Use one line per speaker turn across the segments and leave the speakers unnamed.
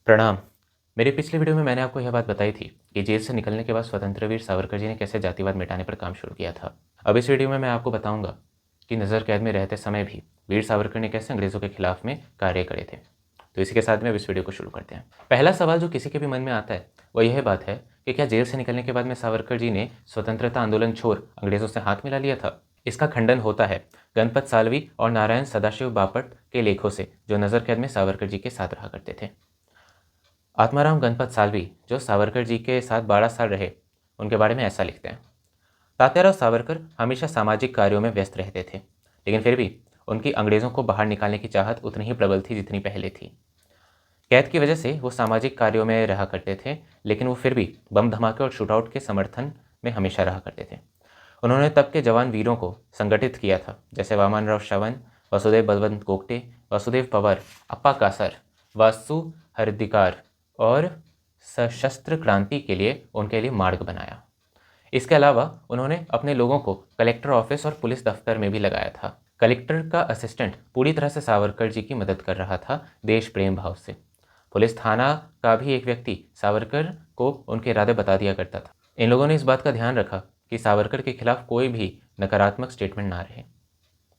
प्रणाम। मेरी पिछली वीडियो में मैंने आपको यह बात बताई थी कि जेल से निकलने के बाद स्वतंत्र वीर सावरकर जी ने कैसे जातिवाद मिटाने पर काम शुरू किया था। अब इस वीडियो में मैं आपको बताऊंगा कि नज़र कैद में रहते समय भी वीर सावरकर ने कैसे अंग्रेज़ों के खिलाफ में कार्य करे थे। तो इसी के साथ में अब इस वीडियो को शुरू करते हैं। पहला सवाल जो किसी के भी मन में आता है वह यह बात है कि क्या जेल से निकलने के बाद में सावरकर जी ने स्वतंत्रता आंदोलन छोड़ अंग्रेज़ों से हाथ मिला लिया था। इसका खंडन होता है गणपत सालवी और नारायण सदाशिव बापट के लेखों से, जो नज़र कैद में सावरकर जी के साथ रहा करते थे। आत्माराम गणपत सालवी, जो सावरकर जी के साथ 12 साल रहे, उनके बारे में ऐसा लिखते हैं। तात्याराव सावरकर हमेशा सामाजिक कार्यों में व्यस्त रहते थे, लेकिन फिर भी उनकी अंग्रेज़ों को बाहर निकालने की चाहत उतनी ही प्रबल थी जितनी पहले थी। कैद की वजह से वो सामाजिक कार्यों में रहा करते थे, लेकिन वो फिर भी बम धमाके और शूटआउट के समर्थन में हमेशा रहा करते थे। उन्होंने तब के जवान वीरों को संगठित किया था, जैसे वामनराव श्रवण, वसुदेव बलवंत गोगटे, वासुदेव पवार, अप्पा कासर, वासु हरदीकार और सशस्त्र क्रांति के लिए उनके लिए मार्ग बनाया। इसके अलावा उन्होंने अपने लोगों को कलेक्टर ऑफिस और पुलिस दफ्तर में भी लगाया था। कलेक्टर का असिस्टेंट पूरी तरह से सावरकर जी की मदद कर रहा था, देश प्रेम भाव से। पुलिस थाना का भी एक व्यक्ति सावरकर को उनके इरादे बता दिया करता था। इन लोगों ने इस बात का ध्यान रखा कि सावरकर के खिलाफ कोई भी नकारात्मक स्टेटमेंट ना रहे।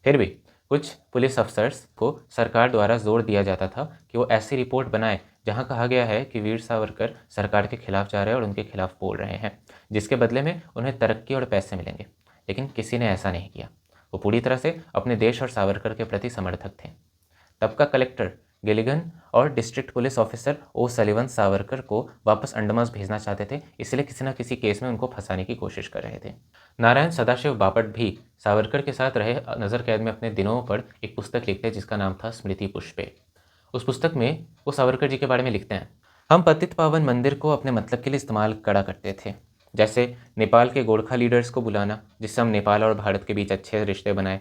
फिर भी कुछ पुलिस अफसर्स को सरकार द्वारा जोर दिया जाता था कि वो ऐसी रिपोर्ट बनाए जहां कहा गया है कि वीर सावरकर सरकार के खिलाफ जा रहे हैं और उनके खिलाफ बोल रहे हैं, जिसके बदले में उन्हें तरक्की और पैसे मिलेंगे। लेकिन किसी ने ऐसा नहीं किया। वो पूरी तरह से अपने देश और सावरकर के प्रति समर्थक थे। तब का कलेक्टर गिलिगन और डिस्ट्रिक्ट पुलिस ऑफिसर ओ सलिवन सावरकर को वापस अंडमान भेजना चाहते थे, इसलिए किसी न किसी केस में उनको फंसाने की कोशिश कर रहे थे। नारायण सदाशिव बापट भी सावरकर के साथ रहे नज़र कैद में अपने दिनों पर एक पुस्तक लिखते हैं जिसका नाम था स्मृति पुष्पे। उस पुस्तक में वो सावरकर जी के बारे में लिखते हैं, हम पतित पावन मंदिर को अपने मतलब के लिए इस्तेमाल करा करते थे, जैसे नेपाल के गोरखा लीडर्स को बुलाना, जिससे हम नेपाल और भारत के बीच अच्छे रिश्ते बनाए।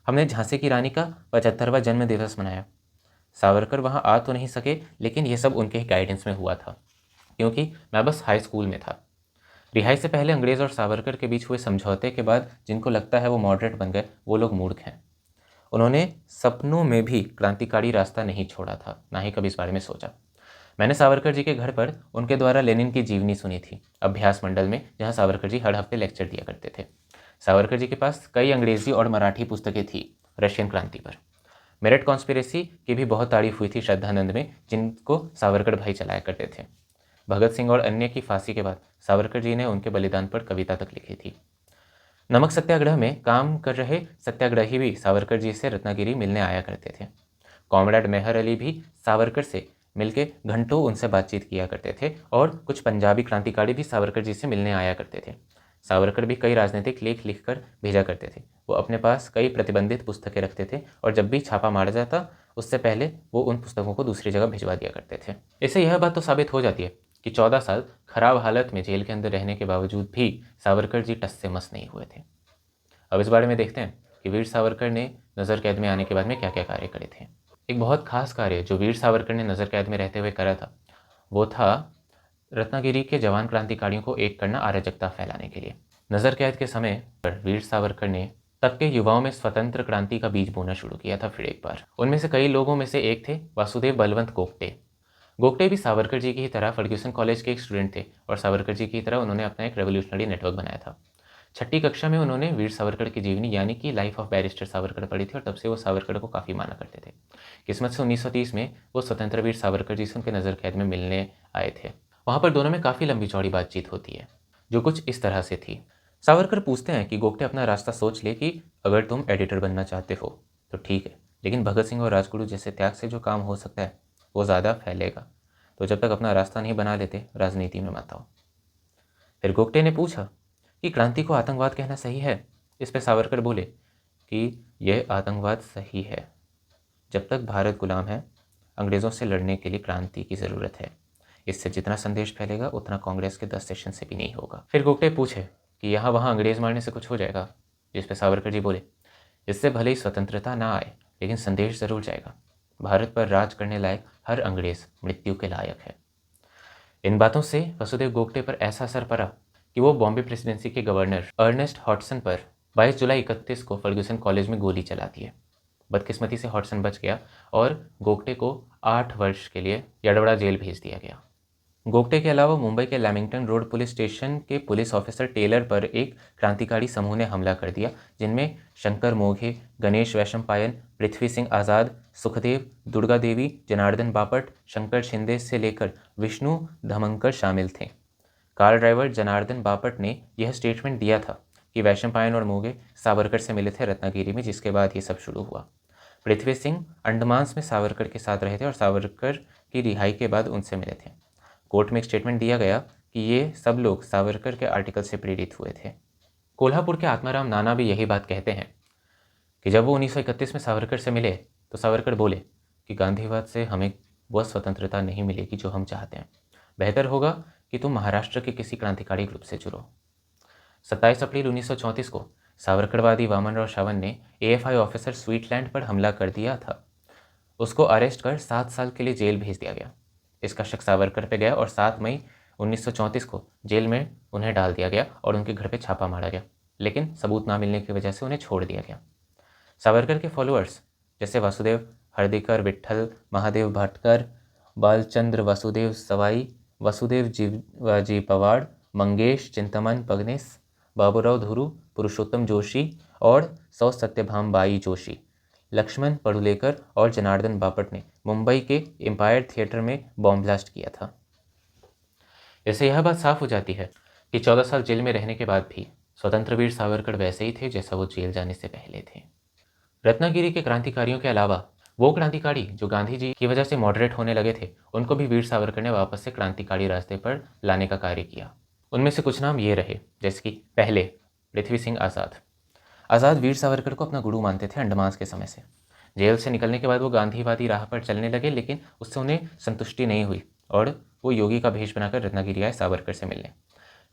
हमने झांसी की रानी का 75वां जन्म दिवस मनाया। सावरकर वहाँ आ तो नहीं सके, लेकिन ये सब उनके गाइडेंस में हुआ था, क्योंकि मैं बस हाई स्कूल में था। रिहाई से पहले अंग्रेज़ और सावरकर के बीच हुए समझौते के बाद जिनको लगता है वो मॉडरेट बन गए, वो लोग मूर्ख हैं। उन्होंने सपनों में भी क्रांतिकारी रास्ता नहीं छोड़ा था, ना ही कभी इस बारे में सोचा। मैंने सावरकर जी के घर पर उनके द्वारा लेनिन की जीवनी सुनी थी, अभ्यास मंडल में, जहाँ सावरकर जी हर हफ्ते लेक्चर दिया करते थे। सावरकर जी के पास कई अंग्रेज़ी और मराठी पुस्तकें थी रशियन क्रांति पर। मेरठ कॉन्स्पिरेसी की भी बहुत तारीफ हुई थी श्रद्धानंद में, जिनको सावरकर भाई चलाया करते थे। भगत सिंह और अन्य की फांसी के बाद सावरकर जी ने उनके बलिदान पर कविता तक लिखी थी। नमक सत्याग्रह में काम कर रहे सत्याग्रही भी सावरकर जी से रत्नागिरी मिलने आया करते थे। कॉमरेड मेहर अली भी सावरकर से मिलके घंटों उनसे बातचीत किया करते थे, और कुछ पंजाबी क्रांतिकारी भी सावरकर जी से मिलने आया करते थे। सावरकर भी कई राजनीतिक लेख लिखकर भेजा करते थे। वो अपने पास कई प्रतिबंधित पुस्तकें रखते थे, और जब भी छापा मारा जाता उससे पहले वो उन पुस्तकों को दूसरी जगह भिजवा दिया करते थे। इससे यह बात तो साबित हो जाती है कि 14 साल खराब हालत में जेल के अंदर रहने के बावजूद भी सावरकर जी टस से मस नहीं हुए थे। अब इस बारे में देखते हैं कि वीर सावरकर ने नज़र कैद में आने के बाद में क्या क्या कार्य करे थे। एक बहुत खास कार्य जो वीर सावरकर ने नज़र कैद में रहते हुए करा था, वो था रत्नागिरी के जवान क्रांतिकारियों को एक करना, अराजकता फैलाने के लिए। नज़र कैद के समय पर वीर सावरकर ने तब के युवाओं में स्वतंत्र क्रांति का बीज बोना शुरू किया था फिर एक बार। उनमें से कई लोगों में से एक थे वासुदेव बलवंत गोगटे। गोगटे भी सावरकर जी की ही तरह फर्ग्यूसन कॉलेज के एक स्टूडेंट थे, और सावरकर जी की तरह उन्होंने अपना एक रेवोल्यूशनरी नेटवर्क बनाया था। छठी कक्षा में उन्होंने वीर सावरकर की जीवनी यानी कि लाइफ ऑफ बैरिस्टर सावरकर पढ़ी थी, और तब से वो सावरकर को काफ़ी माना करते थे। किस्मत से 1930 में वो स्वतंत्र वीर सावरकर जी से उनके नज़र कैद में मिलने आए थे। वहाँ पर दोनों में काफ़ी लंबी चौड़ी बातचीत होती है, जो कुछ इस तरह से थी। सावरकर पूछते हैं कि गोगटे अपना रास्ता सोच ले कि अगर तुम एडिटर बनना चाहते हो तो ठीक है, लेकिन भगत सिंह और राजगुरु जैसे त्याग से जो काम हो सकता है वो ज़्यादा फैलेगा, तो जब तक अपना रास्ता नहीं बना लेते राजनीति में मत आओ। फिर गोगटे ने पूछा कि क्रांति को आतंकवाद कहना सही है। इस पर सावरकर बोले कि यह आतंकवाद सही है। जब तक भारत गुलाम है, अंग्रेज़ों से लड़ने के लिए क्रांति की ज़रूरत है। इससे जितना संदेश फैलेगा उतना कांग्रेस के 10 सेशन से भी नहीं होगा। फिर गोगटे पूछे कि यहाँ वहाँ अंग्रेज़ मारने से कुछ हो जाएगा, जिस पर सावरकर जी बोले, इससे भले ही स्वतंत्रता ना आए, लेकिन संदेश ज़रूर जाएगा। भारत पर राज करने लायक हर अंग्रेज़ मृत्यु के लायक है। इन बातों से वसुदेव गोगटे पर ऐसा असर पड़ा कि वो बॉम्बे प्रेसिडेंसी के गवर्नर अर्नेस्ट हॉटसन पर 22 जुलाई 31 को फर्ग्यूसन कॉलेज में गोली चलाती है। बदकिस्मती से हॉटसन बच गया और गोगटे को 8 वर्ष के लिए यडवाड़ा जेल भेज दिया गया। गोगटे के अलावा मुंबई के लैमिंगटन रोड पुलिस स्टेशन के पुलिस ऑफिसर टेलर पर एक क्रांतिकारी समूह ने हमला कर दिया, जिनमें शंकर मोघे, गणेश वैशंपायन, पृथ्वी सिंह आज़ाद, सुखदेव, दुर्गा देवी, जनार्दन बापट, शंकर शिंदे से लेकर विष्णु धमंकर शामिल थे। कार ड्राइवर जनार्दन बापट ने यह स्टेटमेंट दिया था कि वैशंपायन और मोघे सावरकर से मिले थे रत्नागिरी में, जिसके बाद ये सब शुरू हुआ। पृथ्वी सिंह अंडमान में सावरकर के साथ रहे थे और सावरकर की रिहाई के बाद उनसे मिले थे। कोर्ट में एक स्टेटमेंट दिया गया कि ये सब लोग सावरकर के आर्टिकल से प्रेरित हुए थे। कोल्हापुर के आत्माराम नाना भी यही बात कहते हैं कि जब वो 1931 में सावरकर से मिले तो सावरकर बोले कि गांधीवाद से हमें वह स्वतंत्रता नहीं मिलेगी जो हम चाहते हैं, बेहतर होगा कि तुम महाराष्ट्र के किसी क्रांतिकारी ग्रुप से जुड़ो। 27 अप्रैल 1934 को सावरकरवादी वामनराव शावन ने एएफआई ऑफिसर स्वीटलैंड पर हमला कर दिया था। उसको अरेस्ट कर 7 साल के लिए जेल भेज दिया गया। इसका शक सावरकर पे गया और 7 मई 1934 को जेल में उन्हें डाल दिया गया और उनके घर पे छापा मारा गया, लेकिन सबूत ना मिलने की वजह से उन्हें छोड़ दिया गया। सावरकर के फॉलोअर्स जैसे वासुदेव हर्दिकर, विट्ठल महादेव भाटकर, बालचंद्र वासुदेव सवाई, वासुदेव जी पवाड़, मंगेश चिंतमन पगनेस, बाबूराव धुरु, पुरुषोत्तम जोशी और सौ सत्यभाम बाई जोशी, लक्ष्मण पडुलेकर और जनार्दन बापट ने मुंबई के एम्पायर थिएटर में बॉम्ब ब्लास्ट किया था। इससे यह बात साफ हो जाती है कि 14 साल जेल में रहने के बाद भी स्वतंत्र वीर सावरकर वैसे ही थे जैसा वो जेल जाने से पहले थे। रत्नागिरी के क्रांतिकारियों के अलावा वो क्रांतिकारी जो गांधी जी की वजह से मॉडरेट होने लगे थे, उनको भी वीर सावरकर ने वापस से क्रांतिकारी रास्ते पर लाने का कार्य किया। उनमें से कुछ नाम ये रहे, जैसे कि पहले पृथ्वी सिंह आज़ाद। आज़ाद वीर सावरकर को अपना गुरु मानते थे अंडमान के समय से। जेल से निकलने के बाद वो गांधीवादी राह पर चलने लगे, लेकिन उससे उन्हें संतुष्टि नहीं हुई और वो योगी का भेष बनाकर रत्नागिरी आए सावरकर से मिलने।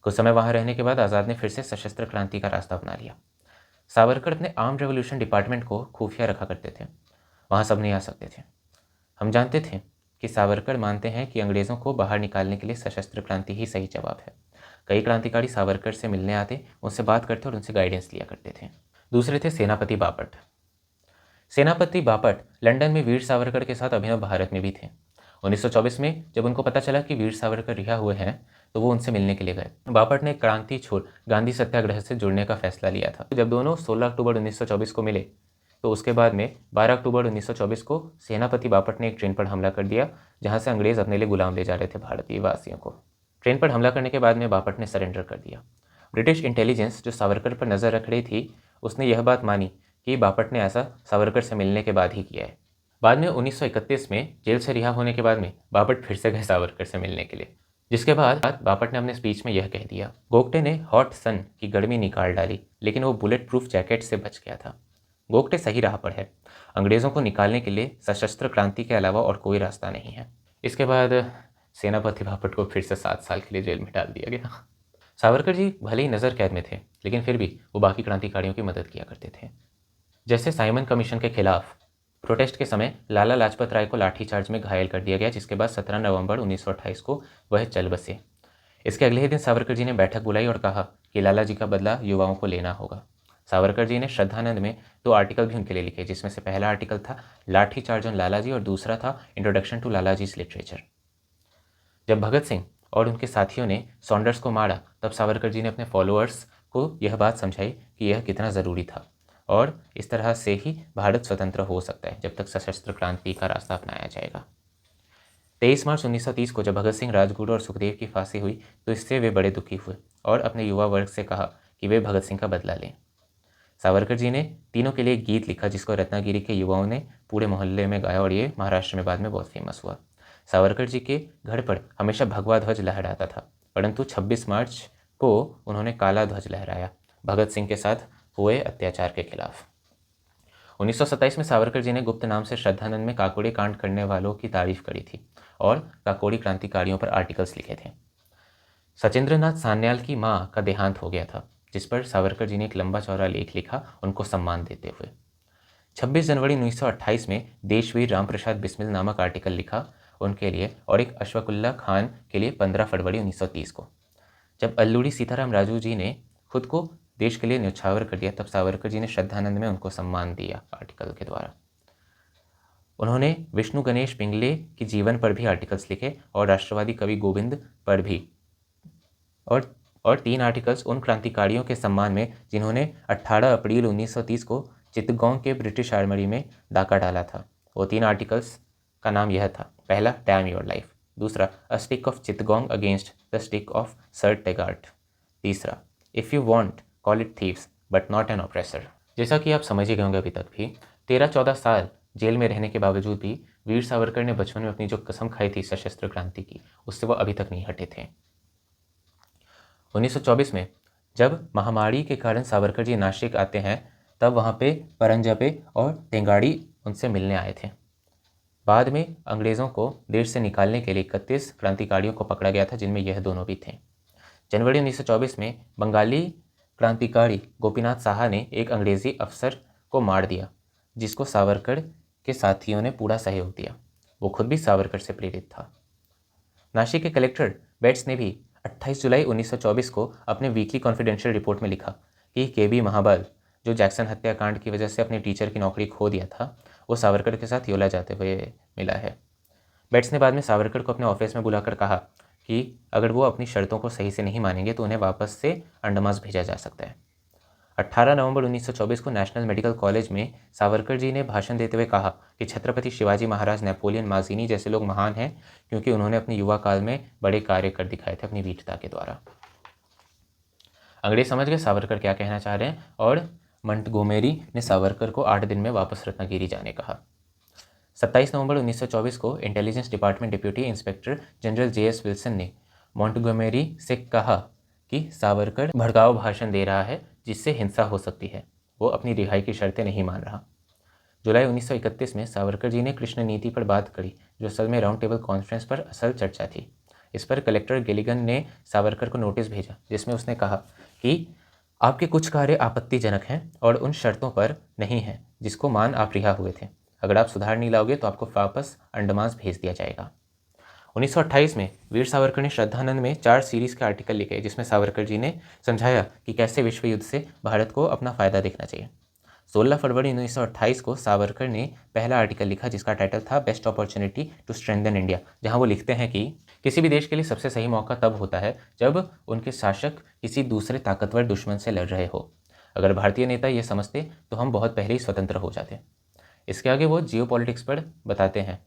कुछ समय वहाँ रहने के बाद आज़ाद ने फिर से सशस्त्र क्रांति का रास्ता अपना लिया। सावरकर अपने आर्म रेवोल्यूशन डिपार्टमेंट को खुफिया रखा करते थे, वहाँ सब नहीं आ सकते थे। हम जानते थे कि सावरकर मानते हैं कि अंग्रेज़ों को बाहर निकालने के लिए सशस्त्र क्रांति ही सही जवाब है। कई क्रांतिकारी सावरकर से मिलने आते, उनसे बात करते और उनसे गाइडेंस लिया करते थे। दूसरे थे सेनापति बापट। सेनापति बापट लंदन में वीर सावरकर के साथ अभिनव भारत में भी थे। 1924 में जब उनको पता चला कि वीर सावरकर रिहा हुए हैं तो वो उनसे मिलने के लिए गए। बापट ने क्रांति छोड़ गांधी सत्याग्रह से जुड़ने का फैसला लिया था। जब दोनों 16 अक्टूबर 1924 को मिले तो उसके बाद में 12 अक्टूबर 1924 को सेनापति बापट ने एक ट्रेन पर हमला कर दिया, जहां से अंग्रेज अपने लिए गुलाम ले जा रहे थे भारतीय वासियों को। ट्रेन पर हमला करने के बाद में बापट ने सरेंडर कर दिया। ब्रिटिश इंटेलिजेंस जो सावरकर पर नज़र रख रही थी, उसने यह बात मानी कि बापट ने ऐसा सावरकर से मिलने के बाद ही किया है। बाद में 1931 में जेल से रिहा होने के बाद में बापट फिर से गए सावरकर से मिलने के लिए, जिसके बाद बापट ने अपने स्पीच में यह कह दिया। गोगटे ने हॉट सन की गर्मी निकाल डाली, लेकिन वो बुलेट प्रूफ जैकेट से बच गया था। गोगटे सही राह पर है। अंग्रेज़ों को निकालने के लिए सशस्त्र क्रांति के अलावा और कोई रास्ता नहीं है। इसके बाद सेनापति बापट को फिर से 7 साल के लिए जेल में डाल दिया गया। सावरकर जी भले ही नज़र कैद में थे, लेकिन फिर भी वो बाकी क्रांतिकारियों की मदद किया करते थे। जैसे साइमन कमीशन के खिलाफ प्रोटेस्ट के समय लाला लाजपत राय को लाठीचार्ज में घायल कर दिया गया, जिसके बाद 17 नवंबर 1928 को वह चल बसे। इसके अगले ही दिन सावरकर जी ने बैठक बुलाई और कहा कि लाला जी का बदला युवाओं को लेना होगा। सावरकर जी ने श्रद्धानंद में 2 आर्टिकल भी उनके लिए लिखे, जिसमें से पहला आर्टिकल था लाठीचार्ज ऑन लाला जी और दूसरा था इंट्रोडक्शन टू लाला जीज लिटरेचर। जब भगत सिंह और उनके साथियों ने सॉन्डर्स को मारा, तब सावरकर जी ने अपने फॉलोअर्स को यह बात समझाई कि यह कितना ज़रूरी था और इस तरह से ही भारत स्वतंत्र हो सकता है जब तक सशस्त्र क्रांति का रास्ता अपनाया जाएगा। 23 मार्च 1930 को जब भगत सिंह, राजगुरु और सुखदेव की फांसी हुई तो इससे वे बड़े दुखी हुए और अपने युवा वर्ग से कहा कि वे भगत सिंह का बदला लें। सावरकर जी ने तीनों के लिए एक गीत लिखा, जिसको रत्नागिरी के युवाओं ने पूरे मोहल्ले में गाया और ये महाराष्ट्र में बाद में बहुत फेमस हुआ। सावरकर जी के घर पर हमेशा भगवा ध्वज लहराता था, परंतु 26 मार्च को उन्होंने काला ध्वज लहराया भगत सिंह के साथ हुए अत्याचार के खिलाफ। 1927 में सावरकर जी ने गुप्त नाम से श्रद्धानंद में काकोड़ी कांड करने वालों की तारीफ करी थी और काकोड़ी क्रांतिकारियों पर आर्टिकल्स लिखे थे। सचिंद्रनाथ सान्याल की माँ का देहांत हो गया था, जिस पर सावरकर जी ने एक लंबा चौड़ा लेख लिखा उनको सम्मान देते हुए। 26 जनवरी 1928 में देशवीर रामप्रसाद बिस्मिल नामक आर्टिकल लिखा उनके लिए और एक अशफाकुल्ला खान के लिए 15 फरवरी 1930 को। जब अल्लूरी सीताराम राजू जी ने खुद को देश के लिए न्यौछावर कर दिया, तब सावरकर जी ने श्रद्धानंद में उनको सम्मान दिया आर्टिकल के द्वारा। उन्होंने विष्णु गणेश पिंगले की जीवन पर भी आर्टिकल्स लिखे और राष्ट्रवादी कवि गोविंद पर भी, और 3 आर्टिकल्स उन क्रांतिकारियों के सम्मान में जिन्होंने 18 अप्रैल 1930 को चित्तगोंग के ब्रिटिश आर्मरी में डाका डाला था। वो 3 आर्टिकल्स का नाम यह था, पहला डैम योर लाइफ, दूसरा a stick of Chittagong against the stick of sir Tegart, तीसरा if you want call it thieves but not an oppressor. जैसा कि आप समझ ही गए होंगे अभी तक भी, 13-14 साल जेल में रहने के बावजूद भी वीर सावरकर ने बचपन में अपनी जो कसम खाई थी सशस्त्र क्रांति की, उससे वो अभी तक नहीं हटे थे। 1924 में जब महामारी के कारण सावरकर जी नासिक आते हैं, तब वहाँ पे परंजपे और टेंगाड़ी उनसे मिलने आए थे। बाद में अंग्रेज़ों को देश से निकालने के लिए 31 क्रांतिकारियों को पकड़ा गया था, जिनमें यह दोनों भी थे। जनवरी 1924 में बंगाली क्रांतिकारी गोपीनाथ साहा ने एक अंग्रेज़ी अफसर को मार दिया, जिसको सावरकर के साथियों ने पूरा सहयोग दिया। वो खुद भी सावरकर से प्रेरित था। नासिक के कलेक्टर बेट्स ने भी 28 जुलाई 1924 को अपने वीकली कॉन्फिडेंशियल रिपोर्ट में लिखा कि केबी महाबल, जो जैक्सन हत्याकांड की वजह से अपने टीचर की नौकरी खो दिया था, वो सावरकर के साथ योला जाते हुए मिला है। बेट्स ने बाद में सावरकर को अपने ऑफिस में बुलाकर कहा कि अगर वो अपनी शर्तों को सही से नहीं मानेंगे तो उन्हें वापस से अंडमान भेजा जा सकता है। 18 नवंबर 1924 को नेशनल मेडिकल कॉलेज में सावरकर जी ने भाषण देते हुए कहा कि छत्रपति शिवाजी महाराज, नेपोलियन, माज़िनी जैसे लोग महान हैं क्योंकि उन्होंने अपने युवा काल में बड़े कार्य कर दिखाए थे अपनी वीरता के द्वारा। अंग्रेज समझ गए सावरकर क्या कहना चाह रहे हैं और मंटगोमेरी ने सावरकर को 8 दिन में वापस रत्नागिरी जाने कहा। 27 नवंबर 1924 को intelligence department deputy inspector general JS Wilson ने मॉन्टगोमेरी से कहा कि सावरकर भड़काऊ भाषण दे रहा है जिससे हिंसा हो सकती है, वो अपनी रिहाई की शर्तें नहीं मान रहा। जुलाई 1931 में सावरकर जी ने कृष्ण नीति पर बात करी, जो असल में राउंड टेबल कॉन्फ्रेंस पर असल चर्चा थी। इस पर कलेक्टर गिलिगन ने सावरकर को नोटिस भेजा, जिसमें उसने कहा कि आपके कुछ कार्य आपत्तिजनक हैं और उन शर्तों पर नहीं हैं जिसको मान आप रिहा हुए थे। अगर आप सुधार नहीं लाओगे तो आपको वापस अंडमान भेज दिया जाएगा। 1928 में वीर सावरकर ने श्रद्धानंद में 4 सीरीज़ के आर्टिकल लिखे, जिसमें सावरकर जी ने समझाया कि कैसे विश्व युद्ध से भारत को अपना फ़ायदा देखना चाहिए। 16 फरवरी 1928 को सावरकर ने पहला आर्टिकल लिखा, जिसका टाइटल था best opportunity to strengthen India, जहां वो लिखते हैं कि किसी भी देश के लिए सबसे सही मौका तब होता है जब उनके शासक किसी दूसरे ताकतवर दुश्मन से लड़ रहे हो। अगर भारतीय नेता ये समझते तो हम बहुत पहले ही स्वतंत्र हो जाते। इसके आगे वो जियोपॉलिटिक्स पर बताते हैं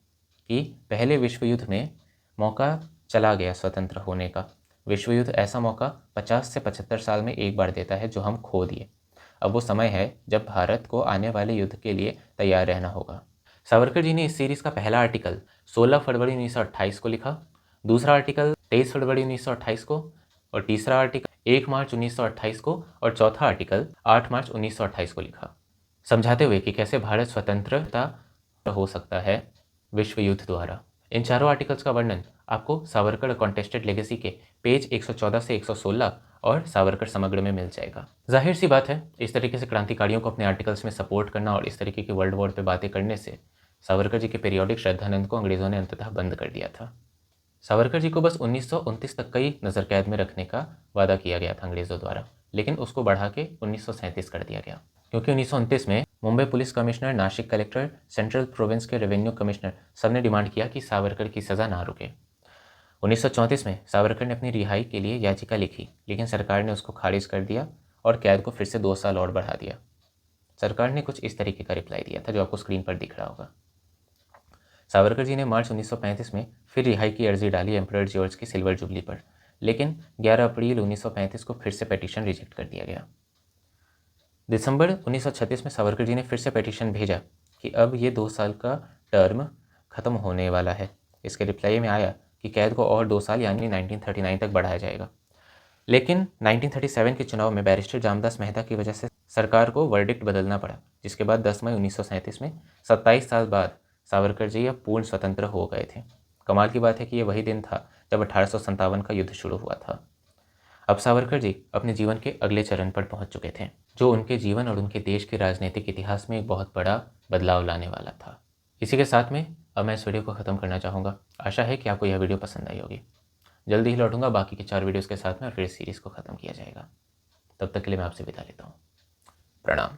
कि पहले विश्व युद्ध में मौका चला गया स्वतंत्र होने का। विश्व युद्ध ऐसा मौका 50 से 75 साल में एक बार देता है जो हम खो दिए। अब वो समय है जब भारत को आने वाले युद्ध के लिए तैयार रहना होगा। सावरकर जी ने इस सीरीज़ का पहला आर्टिकल 16 फरवरी 1928 को लिखा, दूसरा आर्टिकल 23 फरवरी 1928 को, और तीसरा आर्टिकल 1 मार्च 1928 को, और चौथा आर्टिकल 8 मार्च 1928 को लिखा, समझाते हुए कि कैसे भारत स्वतंत्रता हो सकता है विश्व युद्ध द्वारा। इन चारों आर्टिकल्स का वर्णन आपको सावरकर कॉन्टेस्टेड लेगेसी के पेज 114 से 116 और सावरकर समग्र में मिल जाएगा। जाहिर सी बात है, इस तरीके से क्रांतिकारियों को अपने आर्टिकल्स में सपोर्ट करना और इस तरीके की वर्ल्ड वॉर पे बातें करने से सावरकर जी के पीरियोडिक श्रद्धानंद को अंग्रेज़ों ने अंततः बंद कर दिया था। सावरकर जी को बस 1929 तक का ही नज़र कैद में रखने का वादा किया गया था अंग्रेज़ों द्वारा, लेकिन उसको बढ़ा के 1937 कर दिया गया, क्योंकि 1929 में Mumbai police commissioner, Nashik collector, central province के रेवेन्यू कमिश्नर सबने डिमांड किया कि सावरकर की सज़ा ना रुके। 1934 में सावरकर ने अपनी रिहाई के लिए याचिका लिखी, लेकिन सरकार ने उसको खारिज कर दिया और कैद को फिर से 2 साल और बढ़ा दिया। सरकार ने कुछ इस तरीके का रिप्लाई दिया था जो आपको स्क्रीन पर दिख रहा होगा। सावरकर जी ने मार्च 1935 में फिर रिहाई की अर्जी डाली एम्परर जॉर्ज की सिल्वर जुबली पर, लेकिन 11 अप्रैल 1935 को फिर से पेटिशन रिजेक्ट कर दिया गया। दिसंबर 1936 में सावरकर जी ने फिर से पेटिशन भेजा कि अब ये 2 साल का टर्म ख़त्म होने वाला है। इसके रिप्लाई में आया कि कैद को और 2 साल यानी 1939 तक बढ़ाया जाएगा, लेकिन 1937 के चुनाव में बैरिस्टर जामदास मेहता की वजह से सरकार को वर्डिक्ट बदलना पड़ा, जिसके बाद 10 मई 1937 में 27 साल बाद सावरकर जी अब पूर्ण स्वतंत्र हो गए थे। कमाल की बात है कि ये वही दिन था जब 1857 का युद्ध शुरू हुआ था। अब सावरकर जी अपने जीवन के अगले चरण पर पहुंच चुके थे, जो उनके जीवन और उनके देश के राजनीतिक इतिहास में एक बहुत बड़ा बदलाव लाने वाला था। इसी के साथ में अब मैं इस वीडियो को ख़त्म करना चाहूँगा। आशा है कि आपको यह वीडियो पसंद आई होगी। जल्दी ही लौटूंगा बाकी के 4 वीडियोज़ के साथ में और फिर इस सीरीज़ को ख़त्म किया जाएगा। तब तक के लिए मैं आपसे विदा लेता हूँ। प्रणाम।